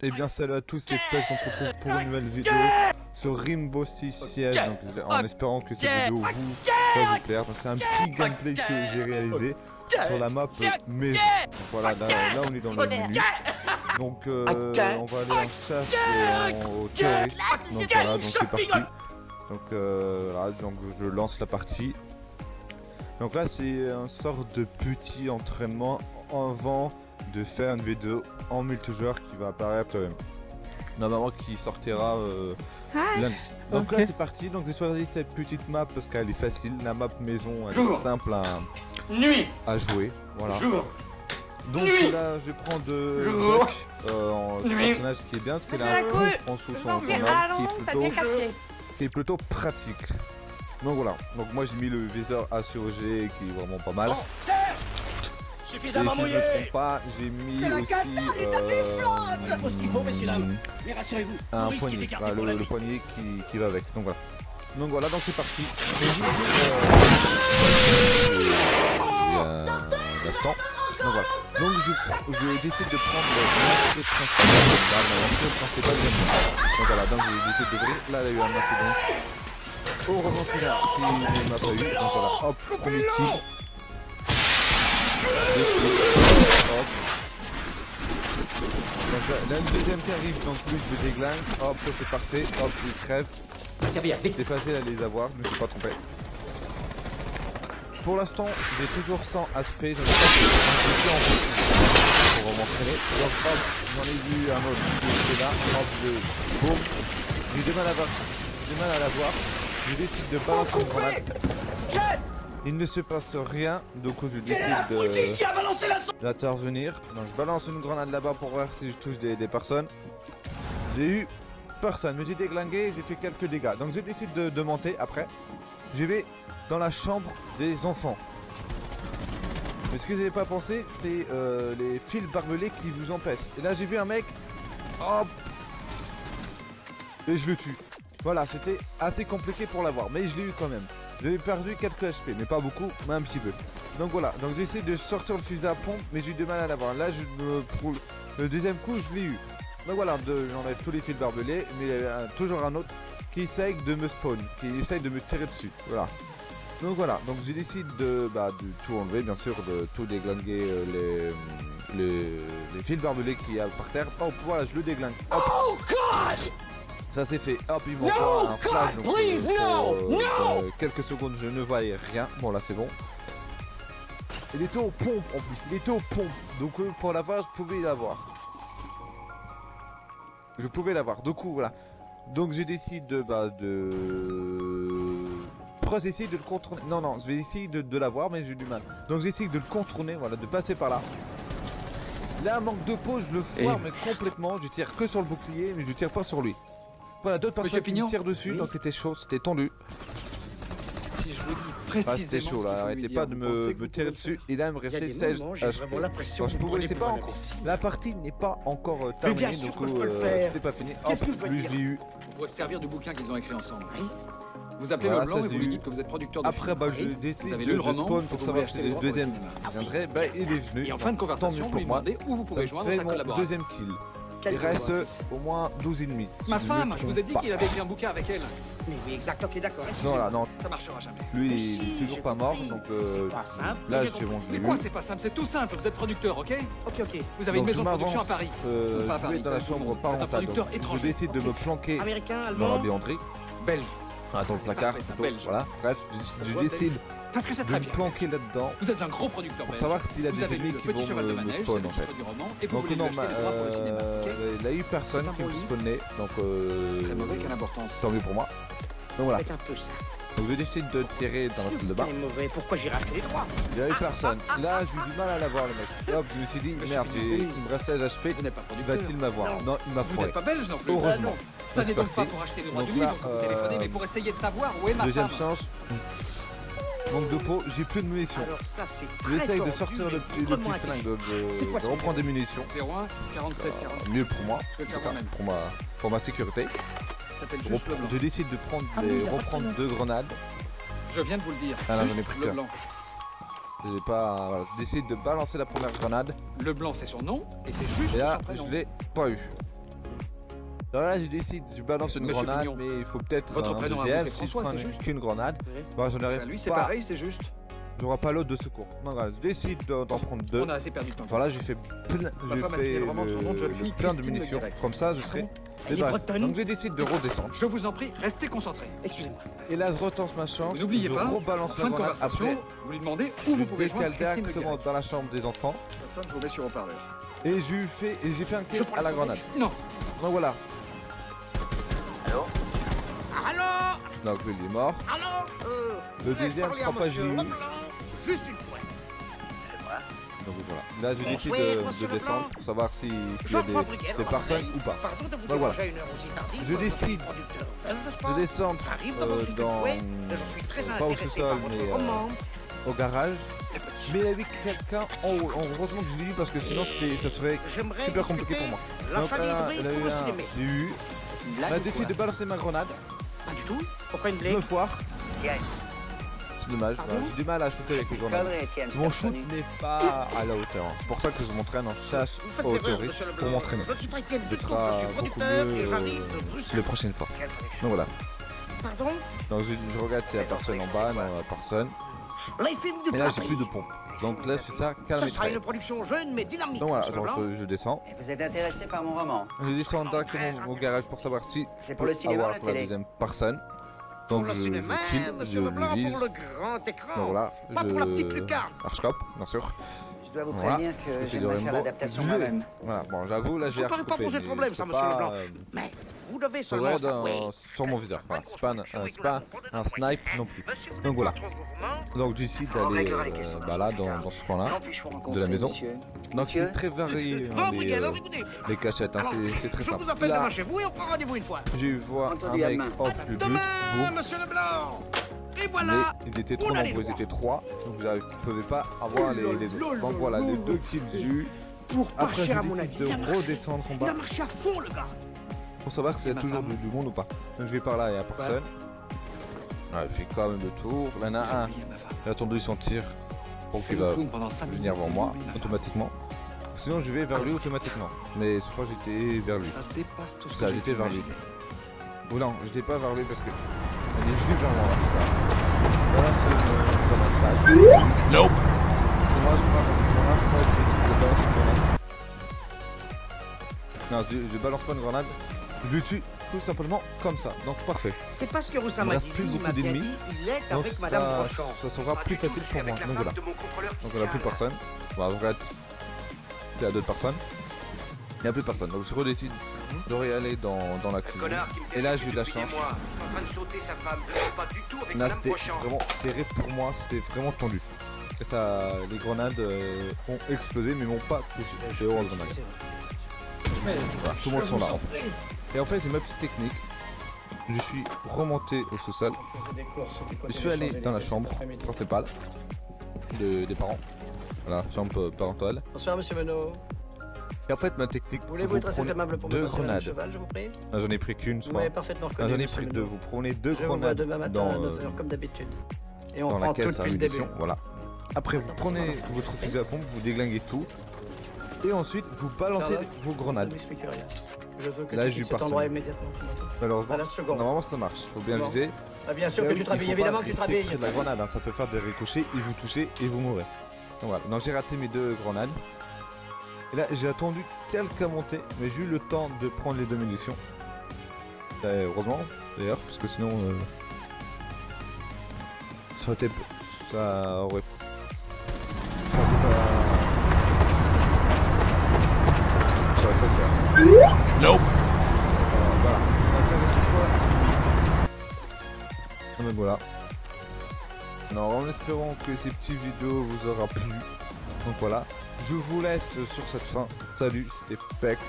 Et bien salut à tous, c'est Specs, on se retrouve pour une nouvelle vidéo sur Rainbow Six Siege, donc, en espérant que cette vidéo va vous plaire. Donc c'est un petit gameplay que j'ai réalisé sur la map maison. Donc, voilà, là on est dans le menu. Donc on va aller en chasse aux terroristes. Donc voilà, donc c'est parti. Donc voilà, donc je lance la partie. Donc là c'est une sorte de petit entraînement avant de faire une vidéo en multijoueur qui va apparaître normalement qui sortira lundi. Donc là c'est parti, donc j'ai choisi cette petite map parce qu'elle est facile, la map maison elle est simple à jouer, voilà. Donc là je prends de en personnage qui est bien parce qu'il a un coup en sous son arme qui est plutôt pratique. Donc voilà, donc moi j'ai mis le viseur ACOG qui est vraiment pas mal. Suffisamment mouillé. Si je ne me trompe pas, j'ai mis aussi un poignet, le poignet qui va avec. Donc voilà, donc c'est parti. L'instant. Donc voilà. Donc je décide de prendre l'entrée principale. Donc voilà, donc je décide d'ouvrir. Là il y a eu un mastodonte. Heureusement qu'il m'a pas eu. Donc voilà, hop, premier tir. Hop. Donc là le deuxième qui arrive, donc lui je le déglingue, hop c'est parfait, hop il crève. C'est facile à les avoir, je me suis pas trompé. Pour l'instant j'ai toujours 100 aspects, j'en ai pas pour m'entraîner. Donc hop, j'en ai vu un autre qui est là, hop de boum. J'ai du mal à l'avoir, je décide de balancer une grenade. Il ne se passe rien, donc je décide d'intervenir. Donc je balance une grenade là-bas pour voir si je touche des personnes. J'ai eu personne, mais j'ai déglingué, j'ai fait quelques dégâts. Donc je décide de monter après. Je vais dans la chambre des enfants. Mais ce que je n'avais pas pensé, c'est les fils barbelés qui vous empêchent. Et là j'ai vu un mec, hop, et je le tue. Voilà, c'était assez compliqué pour l'avoir, mais je l'ai eu quand même. J'ai perdu quelques HP, mais pas beaucoup, mais un petit peu. Donc voilà, donc j'essaie de sortir le fusil à pompe, mais j'ai eu du mal à l'avoir. Là, pour le deuxième coup, je l'ai eu. Donc voilà, j'enlève tous les fils barbelés, mais il y a toujours un autre qui essaye de me spawn, qui essaye de me tirer dessus. Voilà. Donc voilà, donc je décide de tout enlever, bien sûr, de tout déglinguer les fils barbelés qu'il y a par terre. Hop, voilà, je le déglingue. Hop. Oh God! Ça c'est fait, hop il m'envoie un flash, donc quelques secondes je ne voyais rien, bon là c'est bon. Il était aux pompes en plus, il était aux pompes, donc pour l'avoir je pouvais l'avoir. Du coup voilà. Donc je décide j'essaye de le contourner, non je vais essayer de l'avoir mais j'ai du mal. Donc j'essaye de le contourner, voilà, de passer par là. Là manque de peau, je le foire mais complètement, je tire que sur le bouclier mais je tire pas sur lui. Voilà, d'autres personnes qui me tirent dessus, donc c'était chaud, c'était tendu. Si je vous dis précisément c'était chaud là, arrêtez pas de me tirer dessus. Et là il me restait 16 HP. Je pouvais, c'est pas encore. La partie n'est pas encore terminée, donc c'est pas fini. Hop, lui je l'ai eu. Vous pourrez servir du bouquin qu'ils ont écrit ensemble. Vous appelez le blanc et vous lui dites que vous êtes producteur de film. Après, je décide de spawn pour savoir si le deuxième viendrait. Bah, il est venu. Et en fin de conversation, vous lui demandez où vous pouvez joindre sa collaboratrice. Deuxième kill. Il reste au moins 12 ennemis. Ma femme, je vous ai dit qu'il avait écrit un bouquin avec elle. Mais oui, exact, ok, d'accord. Non, là, non. Ça marchera jamais. Lui, il est toujours pas mort, donc c'est pas simple. là, c'est bon, je l'ai vu. Mais quoi, c'est pas simple, c'est tout simple. Vous êtes producteur, ok? Ok. Vous avez une maison de production à Paris. Pas à Paris, dans la chambre parentale. Je décide de me planquer dans la buanderie. Belge. Dans le placard, voilà. Bref, je décide parce que c'est très bien. Planquer là-dedans. Vous êtes un gros producteur pour savoir s'il a des ennemis qui vont me spawn en fait. Donc non, il y a eu personne qui me spawnait, donc très mauvais, quelle importance. Tant mieux pour moi. Donc voilà. C'est un peu ça. Donc je décide de tirer dans la salle de bain. Mauvais, pourquoi j'ai raté les droits? Il y a eu personne. Là j'ai eu du mal à l'avoir le mec. Hop, je me suis dit merde, il me reste 16 HP, va-t-il m'avoir? Non, il m'a foiré. Vous n'êtes pas belge non plus. Heureusement. Ça n'est donc pas pour acheter des droits du livre que vous téléphonez, mais pour essayer de savoir où est ma femme. Deuxième chance. Manque de peau, j'ai plus de munitions. J'essaye de sortir le petit flingue, de reprendre des munitions. 01 47 47. Mieux pour moi, pour ma sécurité. Je décide de reprendre 2 grenades. Je viens de vous le dire. Ah là, j'en ai pris qu'un. Je décide de balancer la première grenade. Le blanc c'est son nom et c'est juste et là, son prénom. je l'ai pas eu. Alors là, je décide, je balance une Monsieur grenade, Pignon. mais il faut peut-être Votre un prénom à vous, deuxième. c'est Si François, je prends c'est juste qu'une grenade, Oui. bah, j'en aurai Lui, c'est pas. pareil, c'est juste. J'aurai pas l'autre de secours. Non, voilà, je décide d'en prendre deux. On a assez perdu de temps. Voilà, j'ai fait plein, Ma femme a signé le roman de son nom de jeune fille, plein de Christine munitions. Leguirec. Comme ça, je serai Elle est de base. bretonne. Donc je décide de redescendre. Je vous en prie, restez concentrés. Excusez-moi. Et là, je retense ma chance. Vous n'oubliez je pas, en rebalance fin la de grenade. conversation, Après, vous lui demandez où vous je pouvez joindre décale Christine Le directement Guirec. dans la chambre des enfants. Ça sonne, je vous mets sur haut-parleur. Et j'ai fait un Je kill prends à la le grenade. Non, Donc voilà. Allô? Donc lui, il est mort. Allô? Le Vais-je deuxième, je parler à crois pas, monsieur j'ai eu. Leblanc? Juste une fois. Donc voilà. Là, je décide Bonsoir, monsieur de descendre Leblanc. pour savoir s'il y a Jean Fabriquet, des personnes ou pas. Pardon de vous Ben voilà. déranger à une heure aussi tardive. Je décide Producteur belge de sport. Je descends J'arrive devant le dans... fouet. Je suis très pas au intéressé sous-sol, par votre mais roman. au garage. Mais il y avait quelqu'un en haut. Heureusement que je l'ai eu parce que sinon ça serait J'aimerais super compliqué pour moi. l'achat Donc, des il a pour eu le un- cinéma. j'ai eu. une On a blague ou décidé quoi de balancer ma grenade. Pas du tout. Pourquoi une Je blague? me foire. Yes. C'est dommage. Pardon J'ai du mal à shooter avec les grenades. Mon shoot n'est pas à la hauteur. C'est pour ça que je m'entraîne en chasse Vous faites au erreur, terroriste monsieur pour Leblanc. m'entraîner. Je ne suis pas Étienne Ce Ducot, sera je suis beaucoup producteur mieux, et j'arrive de Bruxelles. les prochaines fois. Quelle traduction? Donc voilà. Pardon? Donc je regarde s'il y a personne en bas, non, il y a personne. Les films du Mais là, j'ai Paris. plus de pompe. Donc là, je fais ça qu'à la Ce sera mitraille. une production jeune mais dynamique, Donc voilà, monsieur Leblanc. je descends. Vous êtes intéressé par mon roman? Je descends directement au garage pour savoir si C'est je pour le peux cinéma ou avoir la la télé? deuxième personne. Pour Donc le je cinéma, kill, monsieur je Leblanc, vise. pour le grand écran. Donc voilà, Pas pour la petite lucarne. Archcop, bien sûr. Je dois vous Voilà. prévenir que J'essaie de j'aimerais faire Rainbow. l'adaptation Je- moi-même. Voilà, bon, j'avoue, là Ça j'ai me paraît pas poser de problème, ça, monsieur Leblanc. Mais vous devez seulement s'avouer. sur mon viseur. Voilà, c'est pas un snipe non plus. Donc voilà. Donc je décide d'aller là dans ce coin-là. Quand puis-je vous rencontrer, de la maison. monsieur? Donc Monsieur c'est très varié Bon, hein, Briguet, alors écoutez. les cachettes, hein, Alors, c'est très je simple. vous appelle Là, demain chez vous et on prend rendez-vous une fois. je vois un Entendu, à mec demain. hop, le but, Demain, boum. monsieur Leblanc. Et Mais voilà. ils étaient trop on a les nombreux, ils droits. étaient trois, donc vous ne pouvez pas avoir les deux. Donc voilà, les deux kills eu. Pour pas Après, cher à j'ai mon décidé avis. Il a de marché. redescendre en Il bas a marché à fond, le gars. pour savoir s'il y a Ma toujours femme. du monde ou pas. Donc je vais par là, il n'y a personne. Ouais, il fait quand même le tour. Là, il y en a un, il a attendu son tir pour qu'il va pendant 5 minutes. venir vers moi automatiquement. Sinon, je vais vers lui automatiquement. Mais je crois que j'étais vers lui. Ça dépasse tout ce Ça, que j'ai j'étais pu vers lui. imaginer. Ou non, j'étais pas vers lui parce que. Elle est venue vers moi, là, c'est ça. Voilà, c'est une grenade. Nope! Moi, je crois que je balance une grenade. Non, je balance pas une grenade. Je le tue tout simplement comme ça. Donc, parfait. C'est pas ce que Roussa Il me m'a reste dit. plus Il beaucoup m'a bien d'ennemis. dit. Il est Donc, avec Madame Brochant. ça sera plus facile pour moi. Donc, voilà. Donc, il n'y a plus personne. Bon, je regarde. Il y a d'autres personnes. Il n'y a plus personne. Donc, je redécide de réaller dans la cuisine. Et là, j'ai eu de la chance. Là, c'était vraiment serré pour moi. C'était vraiment tendu. Et ça, les grenades ont explosé, mais m'ont pas touché. C'est heureusement. Voilà, tout le monde sont là. Et en fait, c'est ma petite technique. Je suis remonté au sous-sol. Je suis allé dans la chambre principale des parents. Voilà, chambre parentale. Bonsoir, monsieur Menot. Et en fait, ma technique, Voulez-vous être assez prenez aimable pour me deux passer un grenades. cheval, je vous prie? Ah, j'en ai pris qu'une, Vous soit. m'avez parfaitement Ah, reconnu, j'en ai monsieur pris deux. Menot. Vous prenez deux Je vous vois grenades demain matin dans, à 9h comme d'habitude. Et on dans prend la tout caisse à depuis le début. munitions. Voilà. Après, vous prenez votre fusil à pompe, vous déglinguez tout. Et ensuite, vous balancez Pardon vos Ne grenades. m'expliquez rien. Je veux que Là, tu j'ai eu quittes cet personne. endroit immédiatement. Malheureusement, À la seconde. normalement ça marche. Faut bien Bon. viser. Ah, bien sûr Là, que oui, tu te rhabilles, il faut évidemment pas que tu te rester rhabilles. près de la grenade, hein, ça peut faire des ricochets et vous touchez et vous mourrez. Donc voilà, donc j'ai raté mes deux grenades. Et là j'ai attendu quelques montées, mais j'ai eu le temps de prendre les deux munitions. Heureusement d'ailleurs, parce que sinon ça aurait été. Ça aurait. Ça aurait pas. Ça aurait pas fait. Nope! Voilà. Donc voilà. Alors en espérant que ces petites vidéos vous aura plu. Donc voilà. Je vous laisse sur cette fin. Salut, c'était Pex.